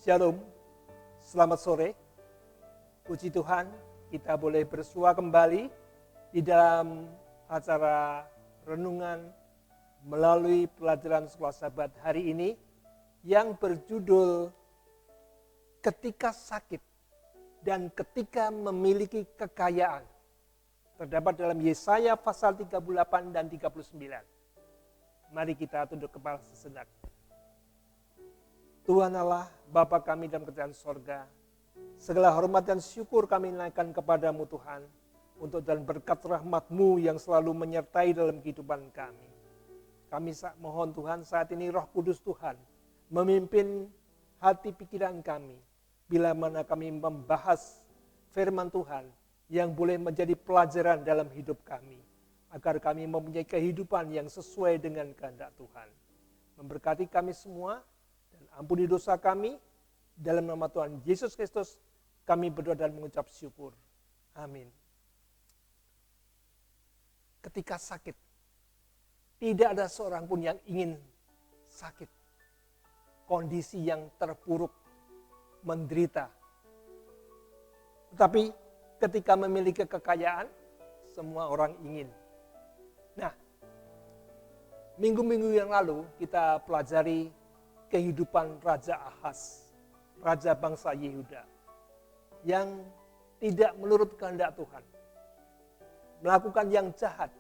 Shalom, selamat sore. Puji Tuhan, kita boleh bersua kembali di dalam acara renungan melalui pelajaran Sekolah Sahabat hari ini yang berjudul Ketika Sakit dan Ketika Memiliki Kekayaan. Terdapat dalam Yesaya pasal 38 dan 39. Mari kita tunduk kepala sejenak. Tuhan Allah, Bapa kami dalam kerajaan sorga, segala hormat dan syukur kami naikkan kepadamu Tuhan, untuk dan berkat rahmat-Mu yang selalu menyertai dalam kehidupan kami. Kami mohon Tuhan saat ini Roh Kudus Tuhan, memimpin hati pikiran kami, bila mana kami membahas firman Tuhan, yang boleh menjadi pelajaran dalam hidup kami, agar kami mempunyai kehidupan yang sesuai dengan kehendak Tuhan. Memberkati kami semua, ampuni dosa kami, dalam nama Tuhan Yesus Kristus kami berdoa dan mengucap syukur. Amin. Ketika sakit, tidak ada seorang pun yang ingin sakit. Kondisi yang terpuruk, menderita. Tetapi ketika memiliki kekayaan, semua orang ingin. Nah, minggu-minggu yang lalu kita pelajari kehidupan Raja Ahaz, raja bangsa Yehuda, yang tidak menurut kehendak Tuhan, melakukan yang jahat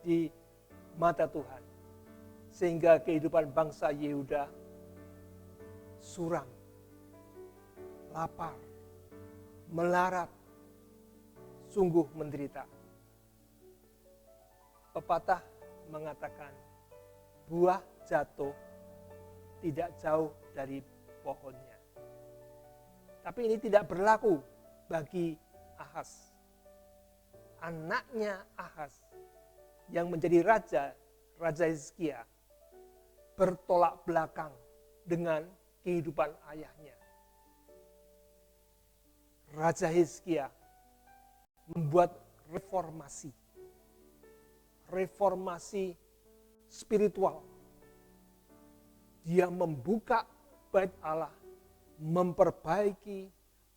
di mata Tuhan, sehingga kehidupan bangsa Yehuda suram, lapar, melarat, sungguh menderita. Pepatah mengatakan, buah jatuh tidak jauh dari pohonnya. Tapi ini tidak berlaku bagi Ahaz. Anaknya Ahaz yang menjadi Raja Hizkia, bertolak belakang dengan kehidupan ayahnya. Raja Hizkia membuat reformasi spiritual. Dia membuka bait Allah, memperbaiki,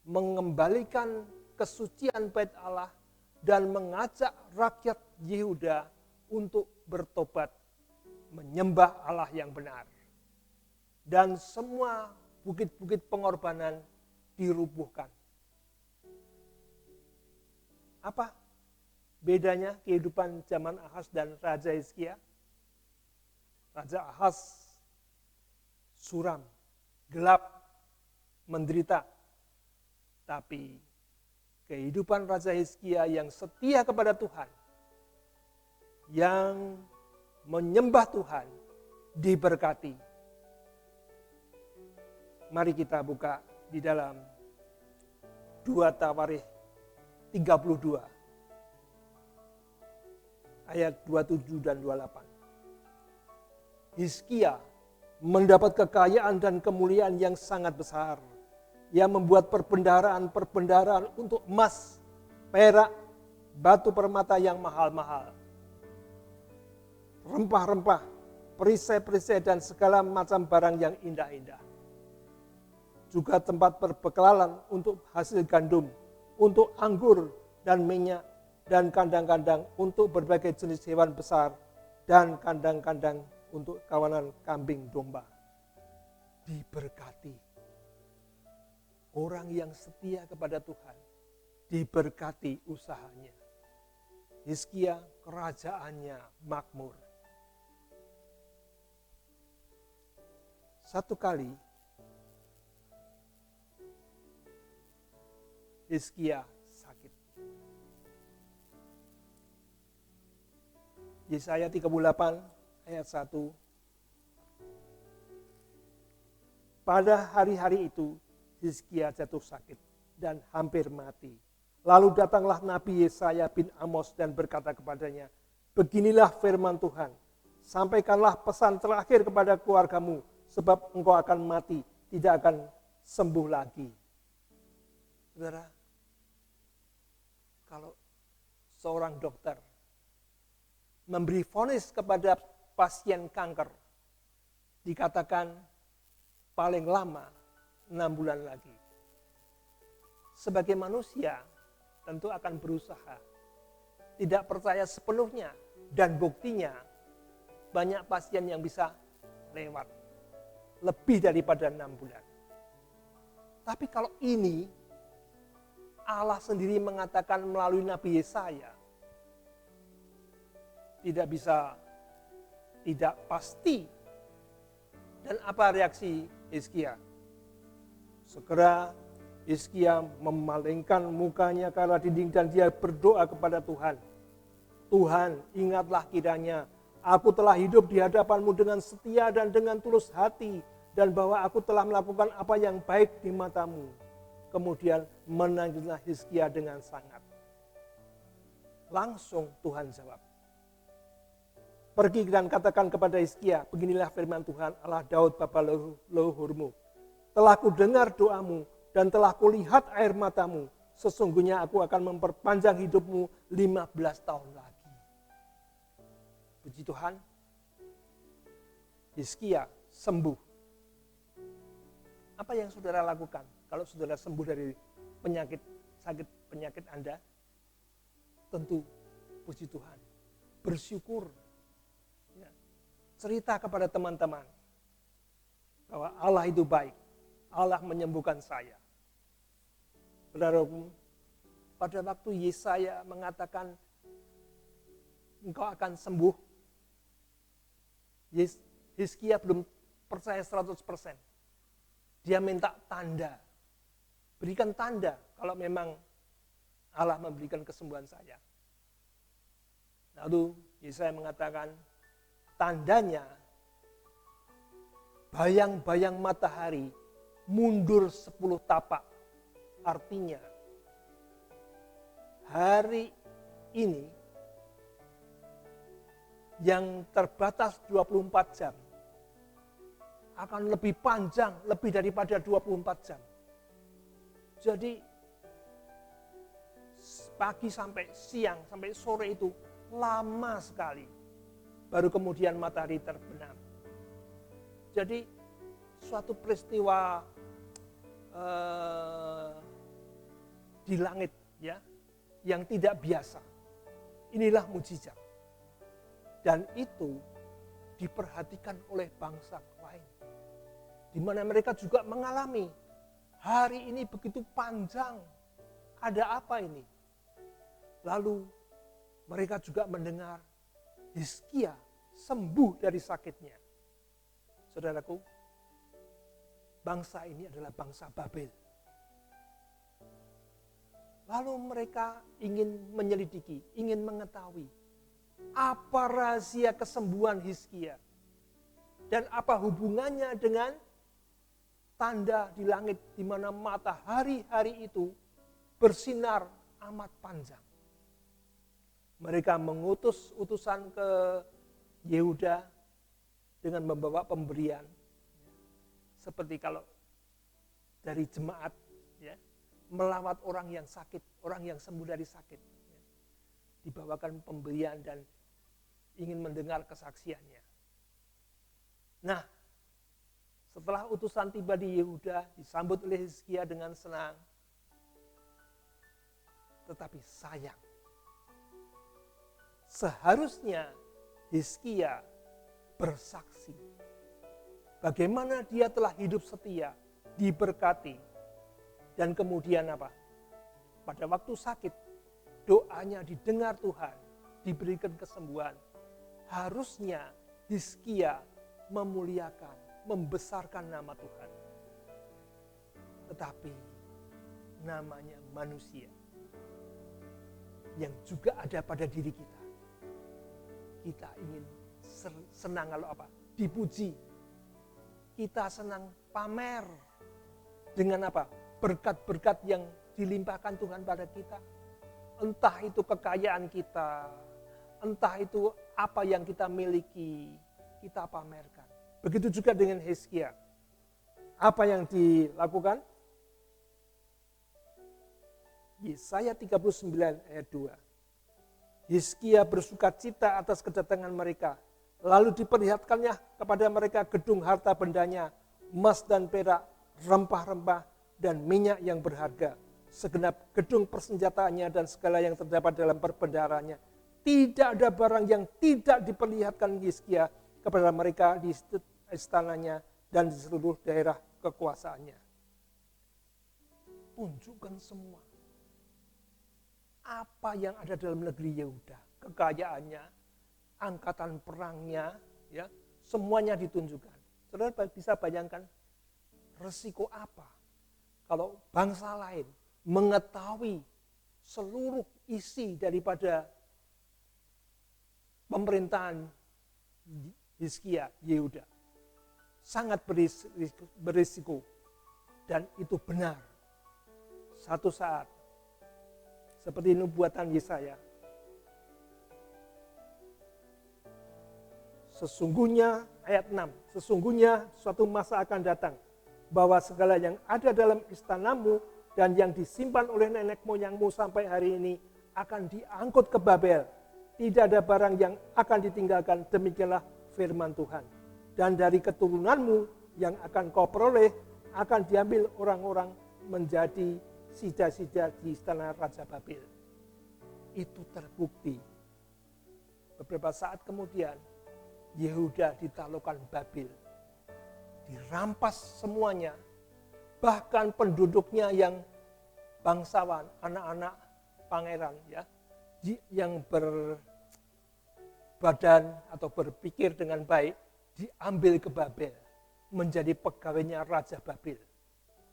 mengembalikan kesucian bait Allah, dan mengajak rakyat Yehuda untuk bertobat, menyembah Allah yang benar. Dan semua bukit-bukit pengorbanan dirubuhkan. Apa bedanya kehidupan zaman Ahaz dan Raja Hizkia? Raja Ahaz suram, gelap, menderita. Tapi kehidupan Raja Hizkia yang setia kepada Tuhan, yang menyembah Tuhan, diberkati. Mari kita buka di dalam 2 Tawarikh 32 ayat 27 dan 28. Hizkia mendapat kekayaan dan kemuliaan yang sangat besar. Ia membuat perbendaharaan untuk emas, perak, batu permata yang mahal-mahal, rempah-rempah, perisai-perisai dan segala macam barang yang indah-indah. Juga tempat perbekalan untuk hasil gandum, untuk anggur dan minyak, dan kandang-kandang untuk berbagai jenis hewan besar, dan kandang-kandang untuk kawanan kambing domba. Diberkati. Orang yang setia kepada Tuhan, diberkati usahanya. Hizkia kerajaannya makmur. Satu kali Hizkia sakit. Yesaya 38 ayat 1. Pada hari-hari itu Hizkia jatuh sakit dan hampir mati. Lalu datanglah Nabi Yesaya bin Amos dan berkata kepadanya, beginilah firman Tuhan, sampaikanlah pesan terakhir kepada keluargamu, sebab engkau akan mati, tidak akan sembuh lagi. Saudara, kalau seorang dokter memberi vonis kepada pasien kanker, dikatakan paling lama 6 bulan lagi. Sebagai manusia tentu akan berusaha. Tidak percaya sepenuhnya dan buktinya banyak pasien yang bisa lewat lebih daripada 6 bulan. Tapi kalau ini Allah sendiri mengatakan melalui Nabi Yesaya, tidak bisa, tidak pasti. Dan apa reaksi Hizkia? Segera Hizkia memalingkan mukanya ke arah dinding dan dia berdoa kepada Tuhan. Tuhan, ingatlah kiranya aku telah hidup di hadapan-Mu dengan setia dan dengan tulus hati, dan bahwa aku telah melakukan apa yang baik di mata-Mu. Kemudian menangislah Hizkia dengan sangat. Langsung Tuhan jawab. Pergi dan katakan kepada Hizkia, beginilah firman Tuhan Allah Daud bapa leluhurmu. Telah kudengar doamu dan telah kulihat air matamu. Sesungguhnya aku akan memperpanjang hidupmu 15 tahun lagi. Puji Tuhan, Hizkia sembuh. Apa yang saudara lakukan kalau saudara sembuh dari sakit penyakit Anda? Tentu puji Tuhan, bersyukur. Ya. Cerita kepada teman-teman bahwa Allah itu baik, Allah menyembuhkan saya. Saudaraku, pada waktu Yesaya mengatakan engkau akan sembuh, Hizkia belum percaya 100%. Dia minta tanda. Berikan tanda kalau memang Allah memberikan kesembuhan saya. Lalu Yesaya mengatakan tandanya bayang-bayang matahari mundur 10 tapak. Artinya hari ini yang terbatas 24 jam akan lebih panjang, lebih daripada 24 jam. Jadi pagi sampai siang, sampai sore itu lama sekali. Baru kemudian matahari terbenam. Jadi suatu peristiwa di langit ya yang tidak biasa. Inilah mujizat. Dan itu diperhatikan oleh bangsa lain. Di mana mereka juga mengalami hari ini begitu panjang. Ada apa ini? Lalu mereka juga mendengar Hizkia sembuh dari sakitnya. Saudaraku, bangsa ini adalah bangsa Babel. Lalu mereka ingin menyelidiki, ingin mengetahui apa rahasia kesembuhan Hizkia dan apa hubungannya dengan tanda di langit di mana matahari hari itu bersinar amat panjang. Mereka mengutus utusan ke Yehuda dengan membawa pemberian. Seperti kalau dari jemaat ya, melawat orang yang sakit, orang yang sembuh dari sakit. Ya. Dibawakan pemberian dan ingin mendengar kesaksiannya. Nah, setelah utusan tiba di Yehuda, disambut oleh Hizkia dengan senang. Tetapi sayang, seharusnya Hizkia bersaksi bagaimana dia telah hidup setia, diberkati, dan kemudian apa? Pada waktu sakit, doanya didengar Tuhan, diberikan kesembuhan. Harusnya Hizkia memuliakan, membesarkan nama Tuhan. Tetapi namanya manusia yang juga ada pada diri kita. Kita ingin senang kalau apa? Dipuji. Kita senang pamer dengan apa? Berkat-berkat yang dilimpahkan Tuhan pada kita. Entah itu kekayaan kita, entah itu apa yang kita miliki, kita pamerkan. Begitu juga dengan Hizkia. Apa yang dilakukan? Yesaya 39 ayat 2. Hizkia bersukacita atas kedatangan mereka. Lalu diperlihatkannya kepada mereka gedung harta bendanya, emas dan perak, rempah-rempah, dan minyak yang berharga, segenap gedung persenjataannya dan segala yang terdapat dalam perbendaharanya. Tidak ada barang yang tidak diperlihatkan Hizkia kepada mereka di istananya dan di seluruh daerah kekuasaannya. Tunjukkan semua apa yang ada dalam negeri Yehuda, kekayaannya, angkatan perangnya, ya, semuanya ditunjukkan. Saudara bisa bayangkan resiko apa kalau bangsa lain mengetahui seluruh isi daripada pemerintahan Hizkia Yehuda. Sangat berisiko dan itu benar. Satu saat seperti nubuatan Yesaya, sesungguhnya ayat 6, sesungguhnya suatu masa akan datang bahwa segala yang ada dalam istanamu dan yang disimpan oleh nenek moyangmu sampai hari ini akan diangkut ke Babel. Tidak ada barang yang akan ditinggalkan, demikianlah firman Tuhan. Dan dari keturunanmu yang akan kau peroleh akan diambil orang-orang menjadi sida-sida di istana Raja Babel. Itu terbukti. Beberapa saat kemudian Yehuda ditaklukkan Babel. Dirampas semuanya. Bahkan penduduknya yang bangsawan, anak-anak pangeran, ya, yang berbadan atau berpikir dengan baik, diambil ke Babel, menjadi pegawainya Raja Babel.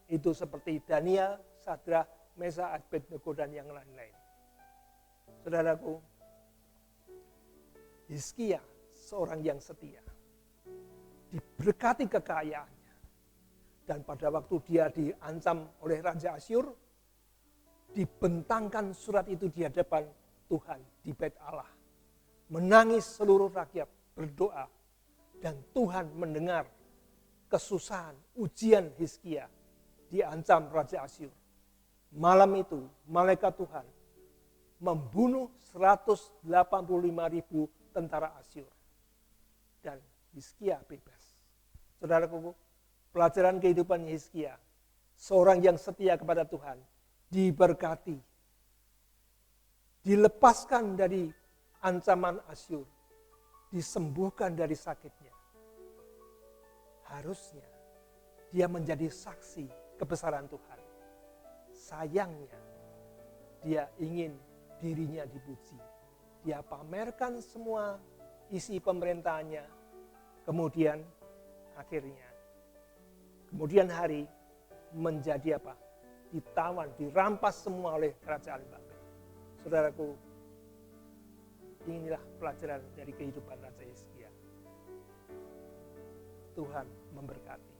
Itu seperti Daniel, Sadrak, Meshach, Abednego, dan yang lain-lain. Saudaraku, Hizkia seorang yang setia, diberkati kekayaannya, dan pada waktu dia diancam oleh Raja Asyur, dibentangkan surat itu di hadapan Tuhan di Bait Allah. Menangis seluruh rakyat, berdoa, dan Tuhan mendengar kesusahan, ujian Hizkia, diancam Raja Asyur. Malam itu malaikat Tuhan membunuh 185.000 tentara Asyur. Dan Hizkia bebas. Saudaraku, pelajaran kehidupan Hizkia, seorang yang setia kepada Tuhan, diberkati, dilepaskan dari ancaman Asyur, disembuhkan dari sakitnya. Harusnya dia menjadi saksi kebesaran Tuhan. Sayangnya, dia ingin dirinya dipuji. Dia pamerkan semua isi pemerintahannya. Kemudian akhirnya, kemudian hari menjadi apa? Ditawan, dirampas semua oleh kerajaan Babel. Saudaraku, inilah pelajaran dari kehidupan Raja Hizkia. Tuhan memberkati.